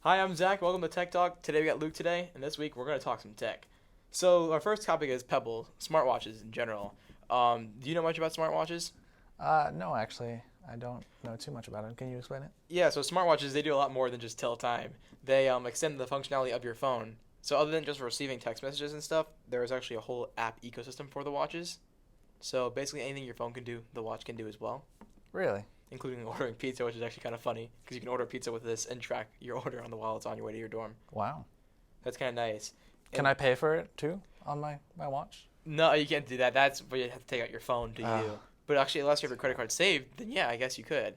Hi, I'm Zach. Welcome to Tech Talk. Today we got Luke today, and this week we're going to talk some tech. So our first topic is Pebble, smartwatches in general. Do you know much about smartwatches? No, actually, I don't know too much about it. Can you explain it? Yeah, so smartwatches, they do a lot more than just tell time. They extend the functionality of your phone. So other than just receiving text messages and stuff, there is actually a whole app ecosystem for the watches. So basically anything your phone can do, the watch can do as well, Really? including ordering pizza, which is actually kind of funny because you can order pizza with this and track your order on the while it's on your way to your dorm. Wow. That's kind of nice. Can I pay for it too on my watch? No, you can't do that. That's where you have to take out your phone to do. But actually, unless you have your credit card saved, then yeah, I guess you could.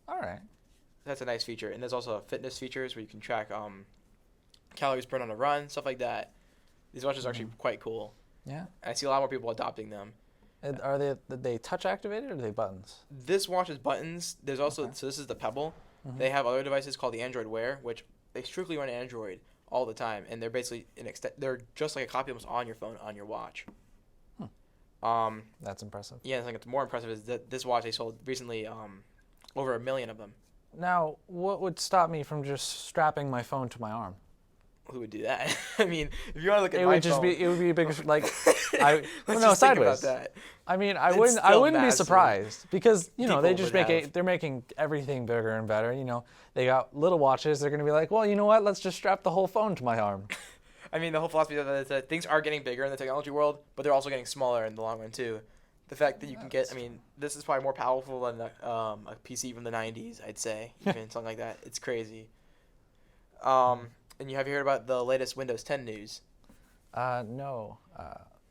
All right. That's a nice feature. And there's also fitness features where you can track calories burned on a run, stuff like that. These watches are actually quite cool. Yeah. I see a lot more people adopting them. Are they touch activated or are they buttons? This watch is buttons. There's also, so this is the Pebble. They have other devices called the Android Wear, which they strictly run Android all the time. And they're basically, they're just like a copy almost on your phone, on your watch. That's impressive. Yeah, I think it's more impressive is that this watch they sold recently over 1 million of them. Now, what would stop me from just strapping my phone to my arm? Who would do that? I mean, if you want to look at It my would just phone, be a bigger like let's no, just think about sideways. that. I mean, I It's wouldn't still be massive. surprised because they People just would make have. they're making everything bigger and better. They got little watches. They're going to be like, well, you know what? Let's just strap the whole phone to my arm. I mean, the whole philosophy of that is that things are getting bigger in the technology world, but they're also getting smaller in the long run too. The fact that you can get, I mean, this is probably more powerful than a PC from the 90s, I'd say, even something like that. It's crazy. And have you heard about the latest Windows 10 news? No.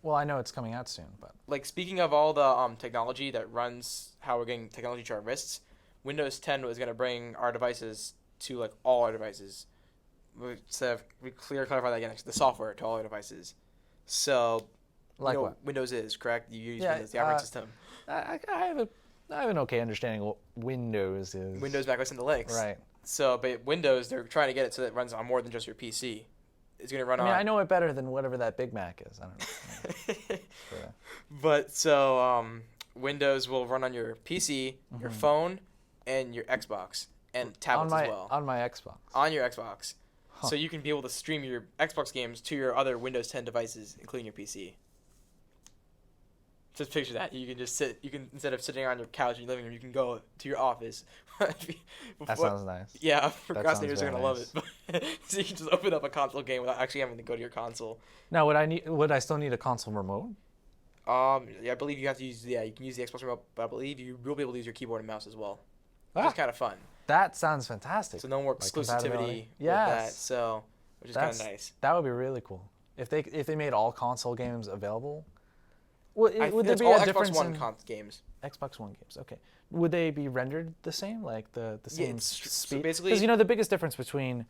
Well, I know it's coming out soon, but Like, speaking of all the technology that runs how we're getting technology to our wrists, Windows 10 was going to bring our devices to, like, all our devices. We clarify that again, the software to all our devices. So, like you know what? Windows is, correct? You use Yeah, Windows, the operating system. I have an okay understanding of what Windows is. Windows, Mac OS, and the Linux. Right. So, but Windows, they're trying to get it so that it runs on more than just your PC. It's going to run on... I know it better than whatever that Big Mac is. I don't know. But so Windows will run on your PC, your phone, and your Xbox, and tablets as well. On my Xbox. On your Xbox. So you can be able to stream your Xbox games to your other Windows 10 devices, including your PC. Just picture that. You can just sit. You can, instead of sitting on your couch in your living room, you can go to your office. That sounds nice. Yeah, procrastinators are very gonna love it. So you can just open up a console game without actually having to go to your console. Now, would I still need a console remote? Yeah, I believe you have to use. Yeah, you can use the Xbox remote, but I believe you will be able to use your keyboard and mouse as well, which is kind of fun. That sounds fantastic. So no more Like exclusivity compatibility. with that. Yes. So, which is kind of nice. That would be really cool. If they made all console games available. Would there It's be all a Xbox difference One in games. Xbox One games? Okay. Would they be rendered the same, like the same so speed? basically- Because the biggest difference between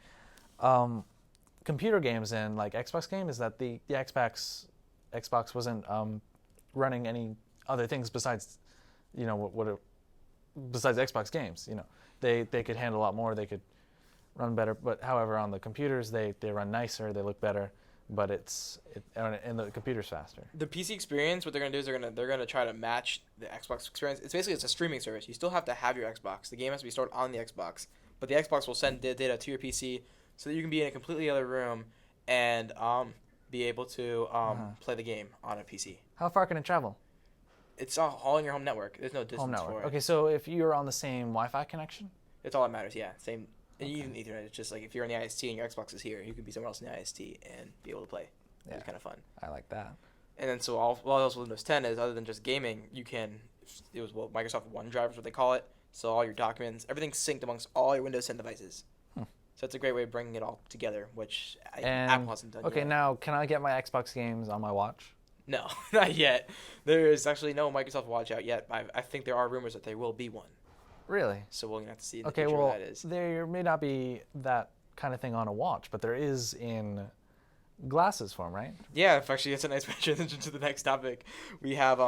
computer games and like Xbox game is that the Xbox wasn't running any other things besides besides Xbox games. They could handle a lot more. They could run better. But however, on the computers, they run nicer. They look better. But and the computer's faster. The PC experience, what they're gonna do is they're gonna try to match the Xbox experience. It's a streaming service. You still have to have your Xbox. The game has to be stored on the Xbox, but the Xbox will send data to your PC so that you can be in a completely other room and be able to play the game on a PC. How far can it travel? It's all in your home network. There's no distance Home network. for it. Okay, so if you're on the same Wi-Fi connection. It's all that matters. Yeah, same. And even Ethernet, it's just like if you're in the IST and your Xbox is here, you can be somewhere else in the IST and be able to play. Yeah. It's kind of fun. I like that. And then so what else with Windows 10 is other than just gaming, it was Microsoft OneDrive is what they call it. So all your documents, everything's synced amongst all your Windows 10 devices. So it's a great way of bringing it all together, which Apple hasn't done Okay, yet. now can I get my Xbox games on my watch? No, not yet. There is actually no Microsoft Watch out yet. I think there are rumors that there will be one. Really? So we'll have to see in the Okay, future well, what that is. there may not be that kind of thing on a watch, but there is in glasses form, right? Yeah, actually, it's a nice transition to the next topic. We have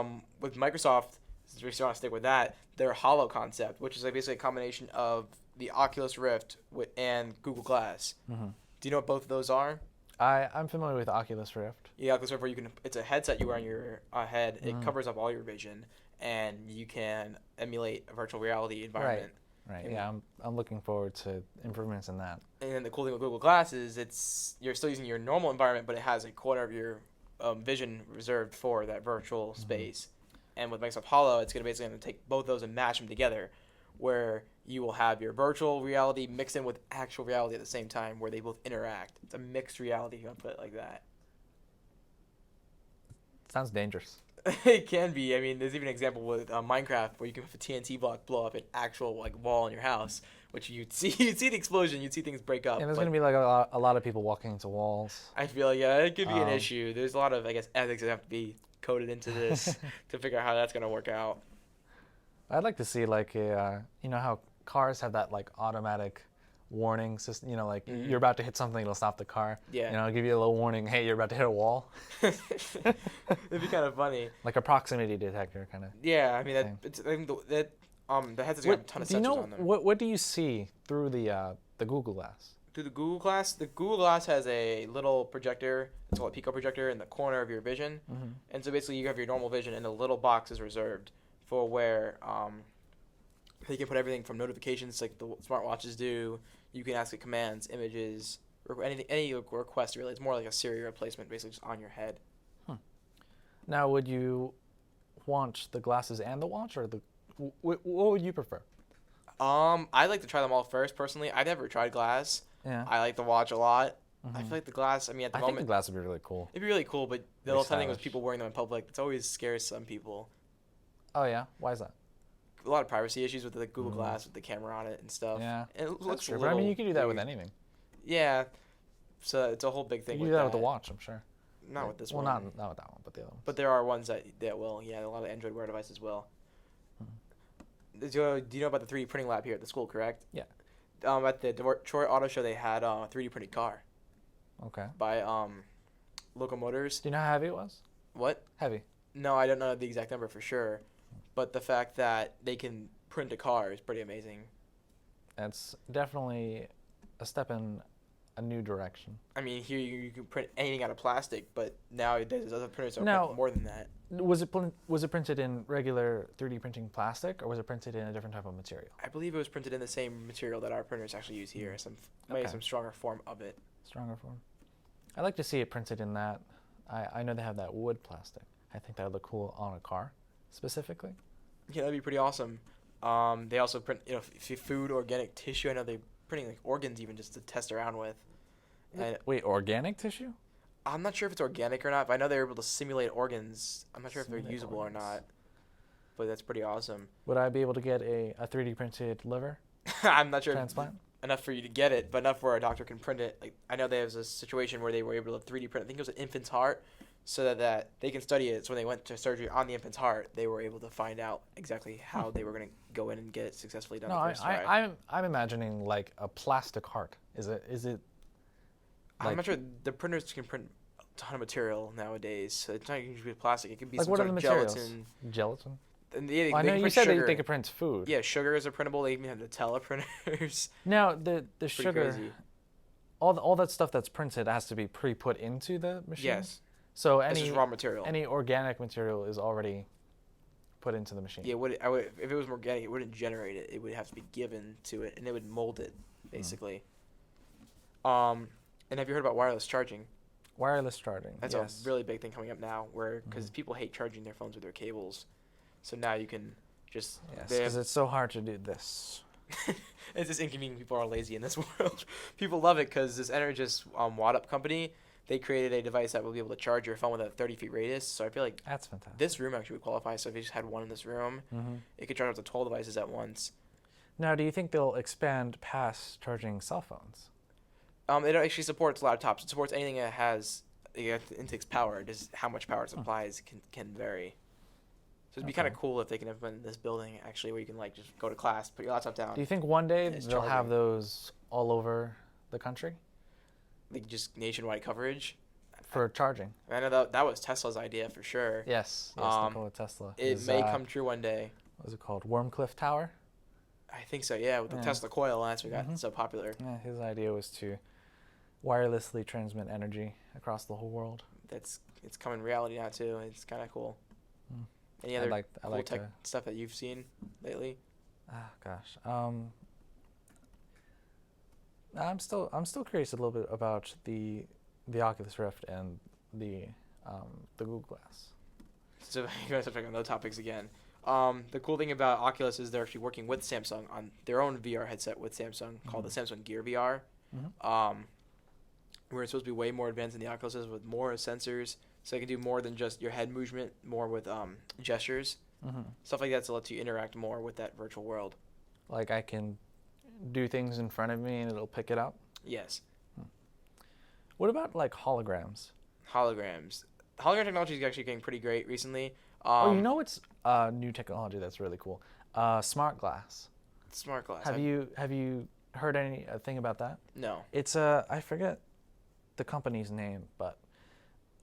with Microsoft, since we still want to stick with that, their Holo concept, which is basically a combination of the Oculus Rift and Google Glass. Mm-hmm. Do you know what both of those are? I'm familiar with Oculus Rift. Yeah, Oculus Rift, where it's a headset you wear on your head. It covers up all your vision, and you can emulate a virtual reality environment. Right. And, Yeah, I'm looking forward to improvements in that. and then the cool thing with Google Glass is you're still using your normal environment, but it has a corner of your vision reserved for that virtual space. And with Microsoft Hollow, it's basically going to take both those and mash them together, where you will have your virtual reality mixed in with actual reality at the same time, where they both interact. It's a mixed reality, if you want to put it like that. Sounds dangerous. It can be. I mean, there's even an example with Minecraft where you can have a TNT block blow up an actual wall in your house, which you'd see the explosion, you'd see things break up. And there's going to be like a lot of people walking into walls. I feel like it could be an issue. There's a lot of ethics that have to be coded into this to figure out how that's going to work out. I'd like to see like how cars have that like automatic warning system, you're about to hit something, it'll stop the car. Yeah. It'll give you a little warning, hey, you're about to hit a wall. It'd be kind of funny. Like a proximity detector kind of. Yeah, I mean the headset's got a ton of sensors on them. What do you see through the Google Glass? Through the Google Glass, has a little projector. It's called a Pico projector in the corner of your vision, and so basically you have your normal vision, and the little box is reserved for where you can put everything from notifications like the smartwatches do. You can ask it commands, images, or any request really. It's more like a Siri replacement, basically just on your head. Now, would you want the glasses and the watch, or what would you prefer? I'd like to try them all first. Personally, I've never tried glass. Yeah. I like the watch a lot. I feel like the glass. I mean, at the moment, think the glass would be really cool. It'd be really cool, but the whole thing with people wearing them in public, it's always scares some people. Oh yeah, why is that? A lot of privacy issues with the Google Glass with the camera on it and stuff. Yeah, and it looks true. But I mean, you can do that with anything. Yeah, so it's a whole big thing. You can do that with the watch, I'm sure. Not with this one. Well, not with that one, but the other ones. But there are ones that will. Yeah, a lot of Android Wear devices will. Do you know about the 3D printing lab here at the school? Correct. Yeah. At the Detroit Auto Show, they had a 3D printed car. Okay. By Locomotors. Do you know how heavy it was? What? Heavy. No, I don't know the exact number for sure, but the fact that they can print a car is pretty amazing. It's definitely a step in a new direction. I mean, here you can print anything out of plastic, but nowadays there's other printers that print more than that. Was it printed in regular 3D printing plastic, or was it printed in a different type of material? I believe it was printed in the same material that our printers actually use here. Maybe some stronger form of it. Stronger form. I'd like to see it printed in that. I know they have that wood plastic. I think that would look cool on a car, specifically. Yeah, that'd be pretty awesome. They also print, food, organic tissue. I know they're printing like organs even just to test around with. And wait, organic tissue? I'm not sure if it's organic or not, but I know they're able to simulate organs. I'm not sure if they're usable or not, but that's pretty awesome. Would I be able to get a 3D printed liver? I'm not sure. Transplant? Enough for you to get it, but enough where a doctor can print it. Like I know there was a situation where they were able to 3D print. I think it was an infant's heart, so that they can study it. So when they went to surgery on the infant's heart, they were able to find out exactly how they were going to go in and get it successfully done. No, I'm imagining like a plastic heart. Is it? I'm not sure. The printers can print a ton of material nowadays. So it's not usually plastic. It could be like some what sort are the of materials? gelatin. Gelatin. And I know you said they could print food. Yeah, sugars are printable. They even have Nutella printers. Now the sugar, crazy. all that stuff that's printed has to be pre-put into the machine. Yes. So This is raw material. Any organic material is already put into the machine. Yeah, if it was organic, it wouldn't generate it. It would have to be given to it, and it would mold it, basically. And have you heard about wireless charging? Wireless charging. That's yes. a really big thing coming up now, because people hate charging their phones with their cables. So now you can just... Yes, because it's so hard to do this. It's just inconvenient. People are lazy in this world. People love it because this Energis Watt Up company, they created a device that will be able to charge your phone with a 30-feet radius. So I feel like that's fantastic. This room actually would qualify. So if you just had one in this room, it could charge up to 12 devices at once. Now, do you think they'll expand past charging cell phones? It actually supports laptops. It supports anything that has intakes power. Just how much power it supplies can vary. So it'd be kind of cool if they can implement this building actually, where you can like just go to class, put your laptop down. Do you think one day they'll have those all over the country? Like just nationwide coverage for charging. I know that was Tesla's idea for sure. Yes, Nikola Tesla. It may come true one day. What was it called? Wormcliff Tower? I think so. Yeah, with the Tesla coil, that's what got so popular. Yeah, his idea was to wirelessly transmit energy across the whole world. It's coming reality now too. It's kind of cool. Any other cool tech stuff that you've seen lately? Gosh. I'm still curious a little bit about the Oculus Rift and the Google Glass. So you're going to touch on those topics again. The cool thing about Oculus is they're actually working with Samsung on their own VR headset with Samsung called the Samsung Gear VR. Where it's supposed to be way more advanced than the Oculus is with more sensors, so they can do more than just your head movement, more with gestures, stuff like that, to let you interact more with that virtual world. Like I can do things in front of me and it'll pick it up? Yes. What about like holograms? Hologram technology is actually getting pretty great recently. You know what's new technology that's really cool? Smart glass. Smart glass. Have you heard anything about that? No. It's I forget the company's name, but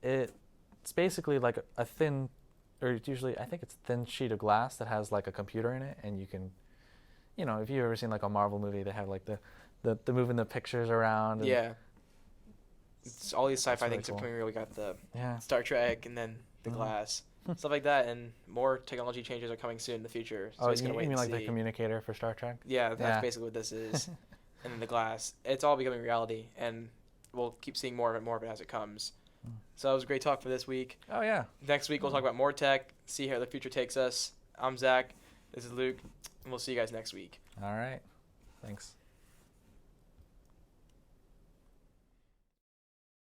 it's basically like a thin, or it's usually, I think it's a thin sheet of glass that has like a computer in it, and you can, if you've ever seen like a Marvel movie, they have like the moving the pictures around. And yeah. It's all these sci-fi really things cool. are coming real. We got the Yeah. Star Trek and then the glass. Stuff like that, and more technology changes are coming soon in the future. So You mean like the communicator for Star Trek? Yeah, that's basically what this is. And then the glass. It's all becoming reality, and we'll keep seeing more of it as it comes. So it was a great talk for this week. Oh, yeah. Next week we'll talk about more tech, see how the future takes us. I'm Zach. This is Luke, and we'll see you guys next week. All right. Thanks.